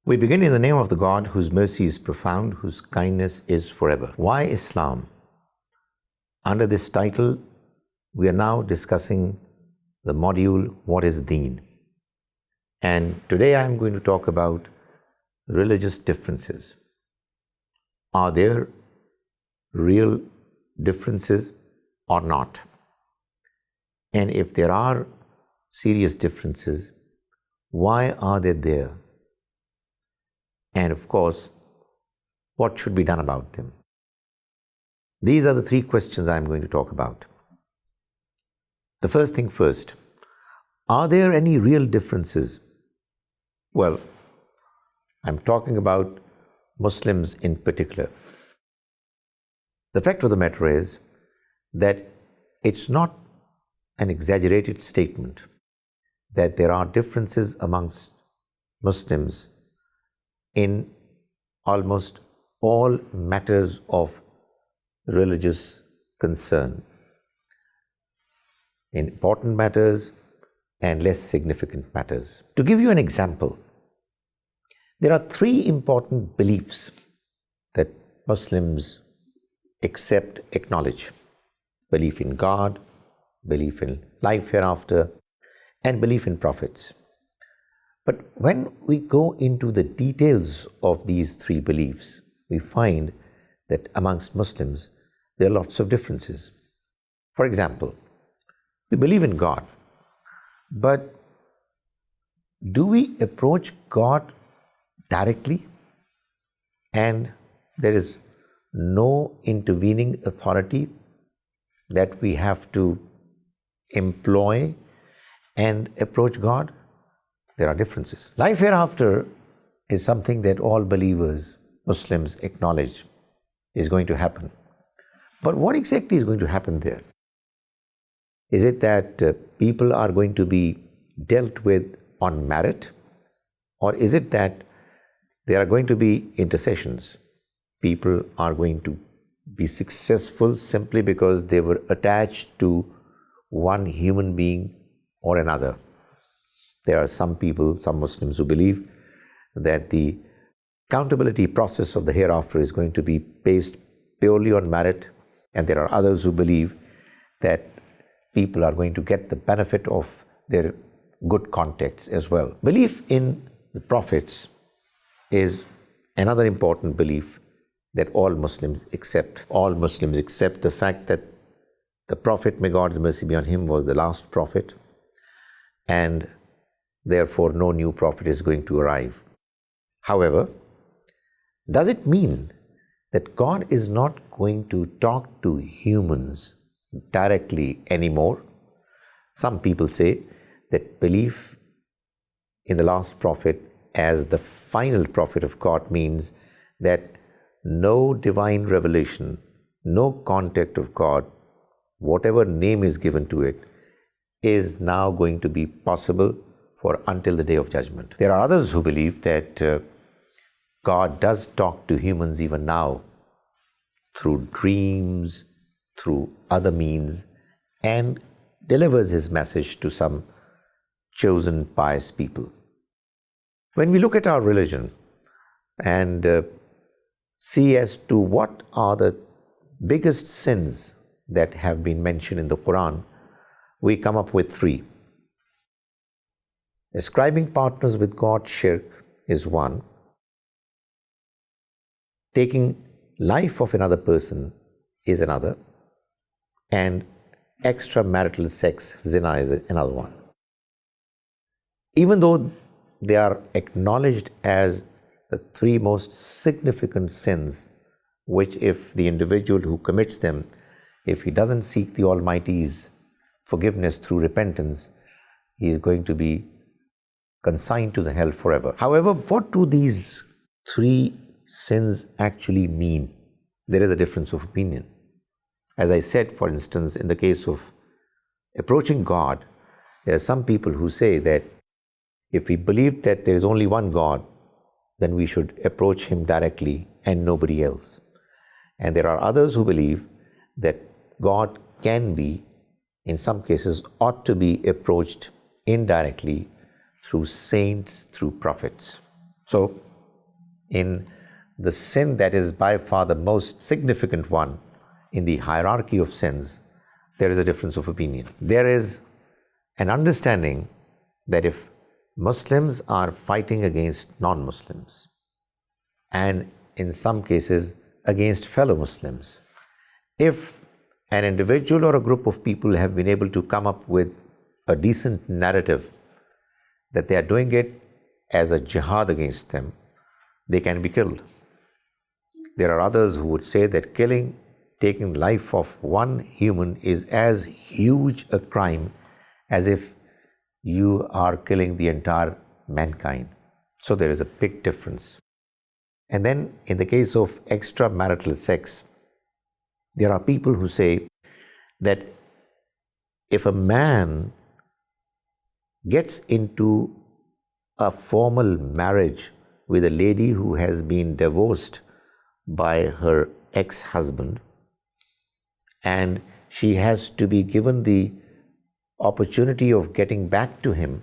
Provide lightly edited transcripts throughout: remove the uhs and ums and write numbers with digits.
We begin in the name of the God whose mercy is profound, whose kindness is forever. Why Islam? Under this title, we are now discussing the module, What is Deen? And today I am going to talk about religious differences. Are there real differences or not? And if there are serious differences, why are they there? And of course, what should be done about them? These are the three questions I am going to talk about. The first thing first, are there any real differences? Well, I'm talking about Muslims in particular. The fact of the matter is that it's not an exaggerated statement that there are differences amongst Muslims in almost all matters of religious concern, in important matters and less significant matters. To give you an example, there are three important beliefs that Muslims accept, acknowledge: belief in God, belief in life hereafter, and belief in prophets. But when we go into the details of these three beliefs, we find that amongst Muslims, there are lots of differences. For example, we believe in God, but do we approach God directly? And there is no intervening authority that we have to employ and approach God? There are differences. Life hereafter is something that all believers, Muslims, acknowledge is going to happen. But what exactly is going to happen there? Is it that people are going to be dealt with on merit? Or is it that there are going to be intercessions? People are going to be successful simply because they were attached to one human being or another. There are some people, some Muslims, who believe that the accountability process of the hereafter is going to be based purely on merit, and there are others who believe that people are going to get the benefit of their good contacts as well. Belief in the prophets is another important belief that all Muslims accept. All Muslims accept the fact that the Prophet, may God's mercy be on him, was the last prophet, and therefore no new prophet is going to arrive. However, does it mean that God is not going to talk to humans directly anymore? Some people say that belief in the last prophet as the final prophet of God means that no divine revelation, no contact of God, whatever name is given to it, is now going to be possible for until the day of judgment. There are others who believe that God does talk to humans even now through dreams, through other means, and delivers his message to some chosen pious people. When we look at our religion and see as to what are the biggest sins that have been mentioned in the Quran, we come up with three. Ascribing partners with God, shirk, is one. Taking life of another person is another. And extramarital sex, zina, is another one. Even though they are acknowledged as the three most significant sins, which if the individual who commits them, if he doesn't seek the Almighty's forgiveness through repentance, he is going to be consigned to the hell forever. However, what do these three sins actually mean? There is a difference of opinion. As I said, for instance, in the case of approaching God, there are some people who say that if we believe that there is only one God, then we should approach him directly and nobody else. And there are others who believe that God can be, in some cases, ought to be approached indirectly through saints, through prophets. So in the sin that is by far the most significant one in the hierarchy of sins, there is a difference of opinion. There is an understanding that if Muslims are fighting against non-Muslims, and in some cases against fellow Muslims, if an individual or a group of people have been able to come up with a decent narrative that they are doing it as a jihad against them, they can be killed. There are others who would say that taking the life of one human is as huge a crime as if you are killing the entire mankind. So there is a big difference. And then in the case of extramarital sex, there are people who say that if a man gets into a formal marriage with a lady who has been divorced by her ex-husband, and she has to be given the opportunity of getting back to him,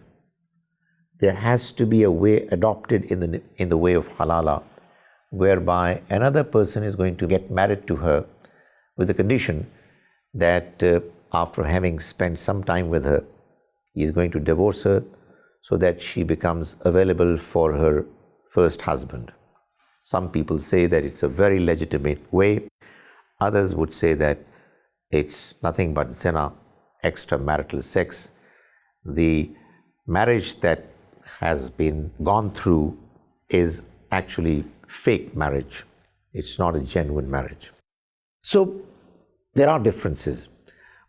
there has to be a way adopted in the way of halala, whereby another person is going to get married to her with the condition that after having spent some time with her, he is going to divorce her so that she becomes available for her first husband. Some people say that it's a very legitimate way. Others would say that it's nothing but zina, extramarital sex. The marriage that has been gone through is actually fake marriage. It's not a genuine marriage. So there are differences.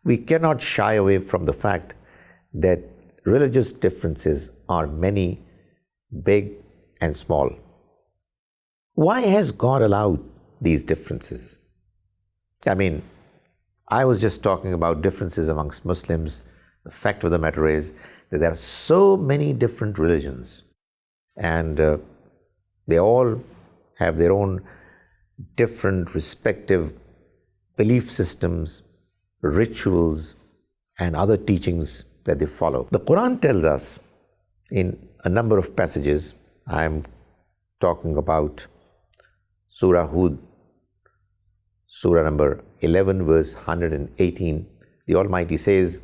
We cannot shy away from the fact that religious differences are many, big and small. Why has God allowed these differences? I mean, I was just talking about differences amongst Muslims. The fact of the matter is that there are so many different religions, and they all have their own different respective belief systems, rituals, and other teachings that they follow. The Quran tells us in a number of passages, I'm talking about Surah Hud, Surah number 11, verse 118, the Almighty says,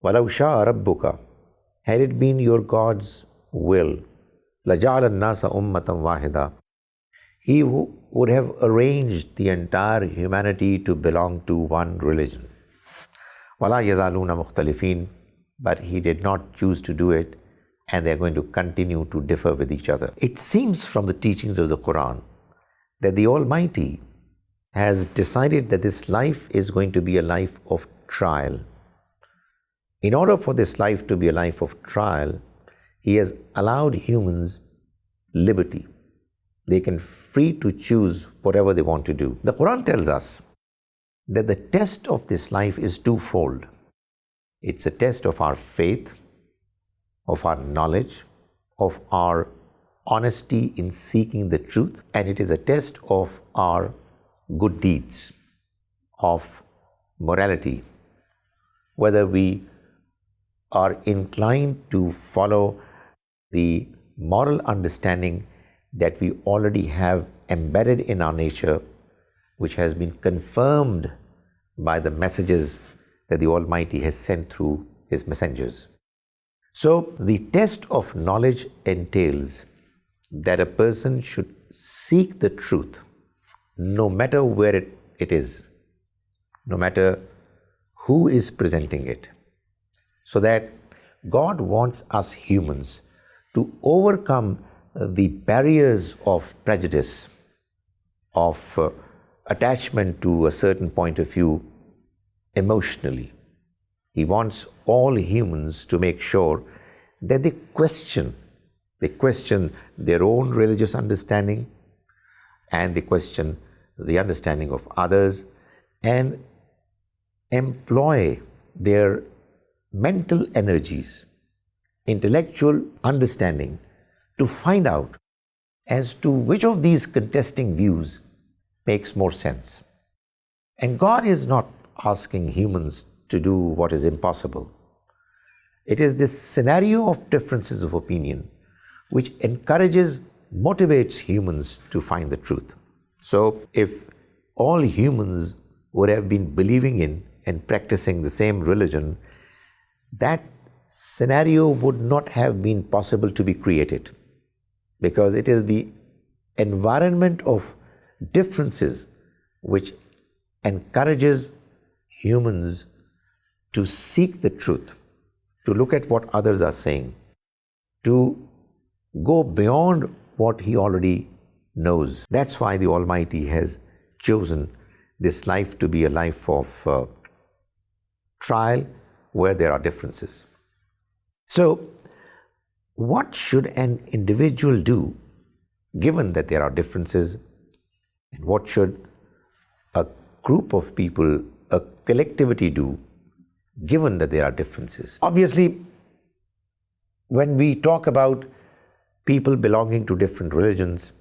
وَلَوْ شَاءَ رَبُّكَ, had it been your God's will, لَجَعَلَ النَّاسَ أُمَّةً وَاحِدًا, He would have arranged the entire humanity to belong to one religion. وَلَا يَزَالُونَ مُخْتَلِفِينَ, but He did not choose to do it, and they are going to continue to differ with each other. It seems from the teachings of the Quran that the Almighty has decided that this life is going to be a life of trial. In order for this life to be a life of trial, He has allowed humans liberty. They can free to choose whatever they want to do. The Quran tells us that the test of this life is twofold. It's a test of our faith, of our knowledge, of our honesty in seeking the truth, and it is a test of our good deeds, of morality, whether we are inclined to follow the moral understanding that we already have embedded in our nature, which has been confirmed by the messages that the Almighty has sent through His messengers. So the test of knowledge entails that a person should seek the truth, no matter where it is, no matter who is presenting it, so that God wants us humans to overcome the barriers of prejudice, of attachment to a certain point of view emotionally. He wants all humans to make sure that they question their own religious understanding, and they question the understanding of others, and employ their mental energies, intellectual understanding, to find out as to which of these contesting views makes more sense. And God is not asking humans to do what is impossible. It is this scenario of differences of opinion which encourages motivates humans to find the truth. So if all humans would have been believing in and practicing the same religion, that scenario would not have been possible to be created, because it is the environment of differences which encourages humans to seek the truth, to look at what others are saying, to go beyond what he already knows. That's why the Almighty has chosen this life to be a life of trial where there are differences. So, what should an individual do given that there are differences, and what should a group of people, a collectivity do given that there are differences? Obviously, when we talk about people belonging to different religions,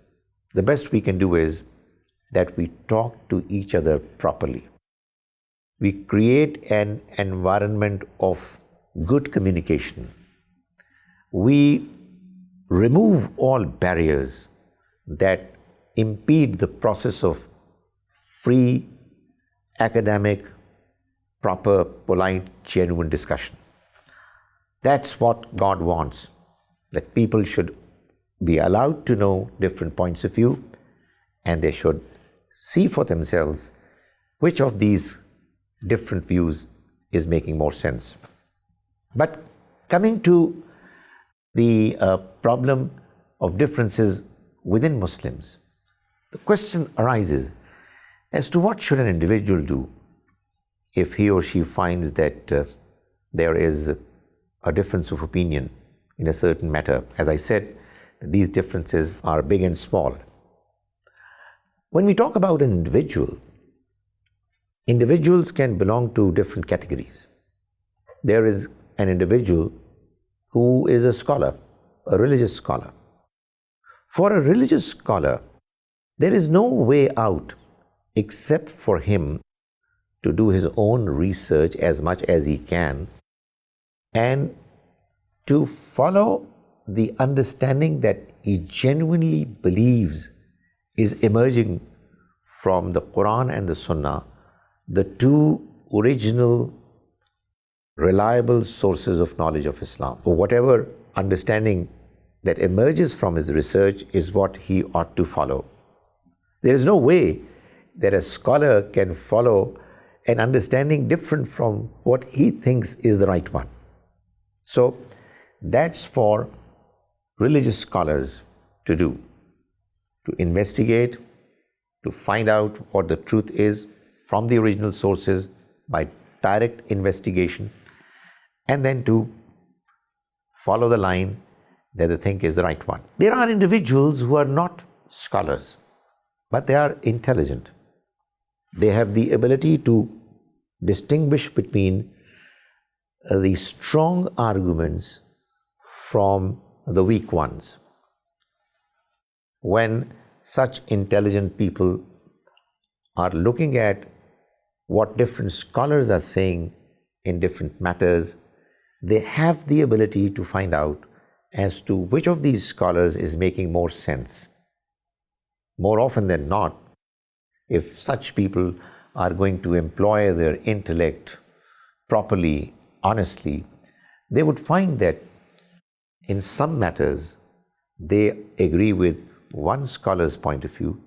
the best we can do is that we talk to each other properly. We create an environment of good communication. We remove all barriers that impede the process of free, academic, proper, polite, genuine discussion. That's what God wants, that people should be allowed to know different points of view, and they should see for themselves which of these different views is making more sense. But coming to the problem of differences within Muslims, the question arises as to what should an individual do if he or she finds that there is a difference of opinion in a certain matter. As I said, these differences are big and small. When we talk about an individual, individuals can belong to different categories. There is an individual who is a scholar, a religious scholar. For a religious scholar, there is no way out except for him to do his own research as much as he can and to follow the understanding that he genuinely believes is emerging from the Quran and the Sunnah, the two original reliable sources of knowledge of Islam. Or whatever understanding that emerges from his research is what he ought to follow. There is no way that a scholar can follow an understanding different from what he thinks is the right one. So that's for religious scholars to do, to investigate, to find out what the truth is from the original sources by direct investigation, and then to follow the line that they think is the right one. There are individuals who are not scholars, but they are intelligent. They have the ability to distinguish between the strong arguments from the weak ones. When such intelligent people are looking at what different scholars are saying in different matters, they have the ability to find out as to which of these scholars is making more sense. More often than not, if such people are going to employ their intellect properly, honestly, they would find that in some matters they agree with one scholar's point of view,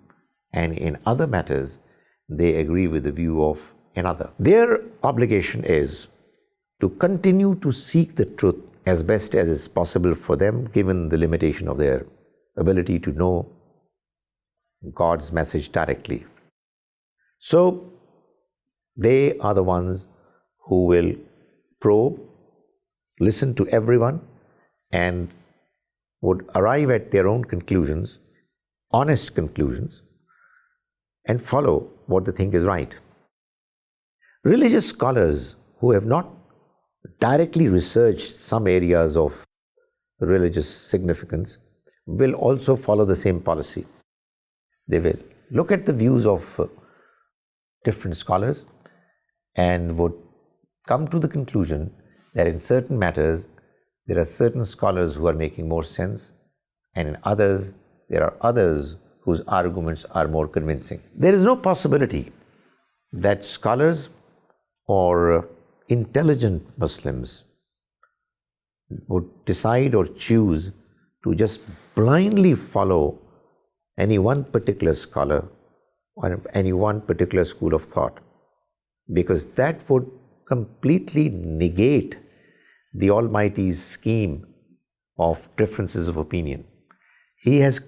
and in other matters they agree with the view of another. Their obligation is to continue to seek the truth as best as is possible for them, given the limitation of their ability to know God's message directly. So they are the ones who will probe, listen to everyone, and would arrive at their own conclusions, honest conclusions, and follow what they think is right. Religious scholars who have not directly researched some areas of religious significance will also follow the same policy. They will look at the views of different scholars and would come to the conclusion that in certain matters there are certain scholars who are making more sense, and in others there are others whose arguments are more convincing. There is no possibility that scholars or intelligent Muslims would decide or choose to just blindly follow any one particular scholar or any one particular school of thought, because that would completely negate the Almighty's scheme of differences of opinion. He has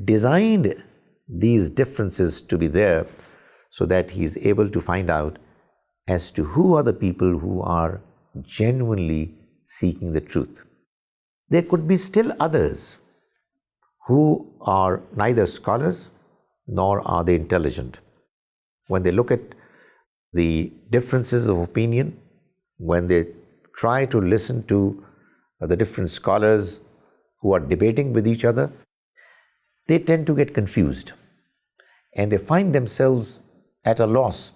designed these differences to be there so that he is able to find out as to who are the people who are genuinely seeking the truth. There could be still others who are neither scholars nor are they intelligent. When they look at the differences of opinion, when they try to listen to the different scholars who are debating with each other, they tend to get confused and they find themselves at a loss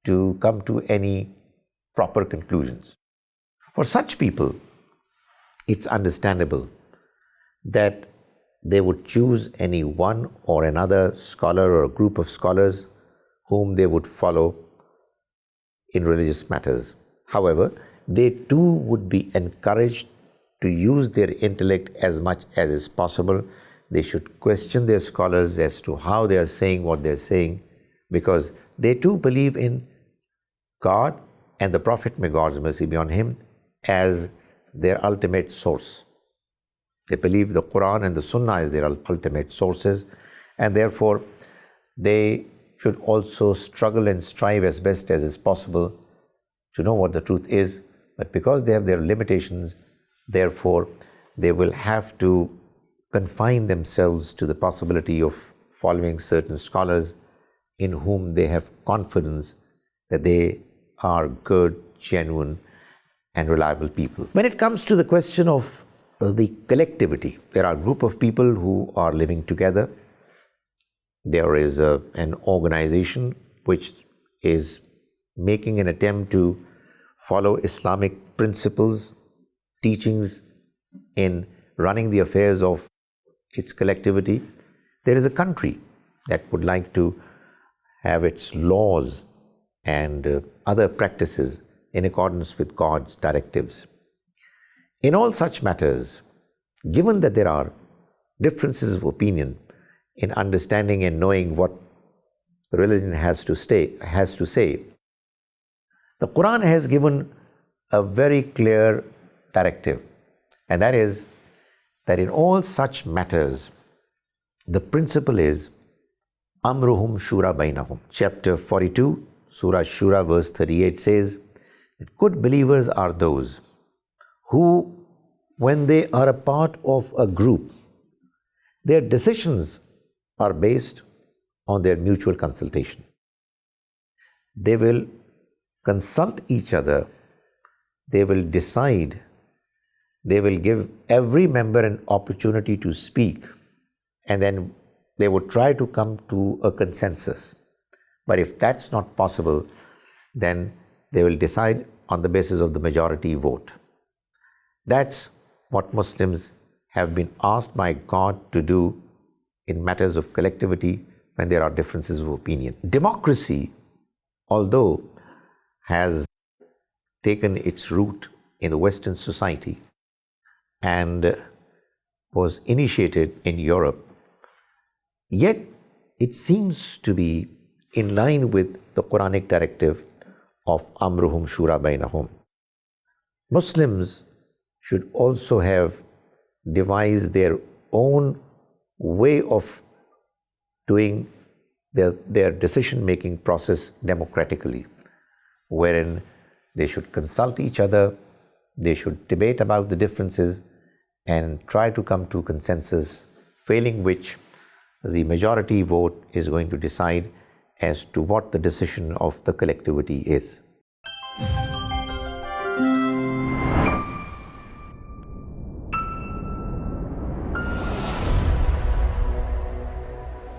to come to any proper conclusions. For such people, it's understandable that they would choose any one or another scholar or a group of scholars whom they would follow in religious matters. However, they too would be encouraged to use their intellect as much as is possible. They should question their scholars as to how they are saying what they are saying, because they too believe in God and the Prophet, may God's mercy be on him, as their ultimate source. They believe the Quran and the Sunnah as their ultimate sources, and therefore they should also struggle and strive as best as is possible to know what the truth is. But because they have their limitations, therefore they will have to confine themselves to the possibility of following certain scholars in whom they have confidence that they are good, genuine, and reliable people. When it comes to the question of the collectivity, there are a group of people who are living together. There is an organization which is making an attempt to follow Islamic principles, teachings in running the affairs of its collectivity. There is a country that would like to have its laws and other practices in accordance with God's directives. In all such matters, given that there are differences of opinion in understanding and knowing what religion has to say, the Quran has given a very clear directive, and that is that in all such matters, the principle is Amruhum Shura Bainahum. Chapter 42, Surah Shura, verse 38 says that good believers are those who, when they are a part of a group, their decisions are based on their mutual consultation. They will consult each other, they will decide, they will give every member an opportunity to speak, and then they would try to come to a consensus. But if that's not possible, then they will decide on the basis of the majority vote. That's what Muslims have been asked by God to do in matters of collectivity when there are differences of opinion. Democracy, although has taken its root in the Western society and was initiated in Europe, yet it seems to be in line with the Quranic directive of Amruhum Shura Bainahum. Muslims should also have devised their own way of doing their decision-making process democratically, wherein they should consult each other, they should debate about the differences and try to come to consensus, failing which the majority vote is going to decide as to what the decision of the collectivity is.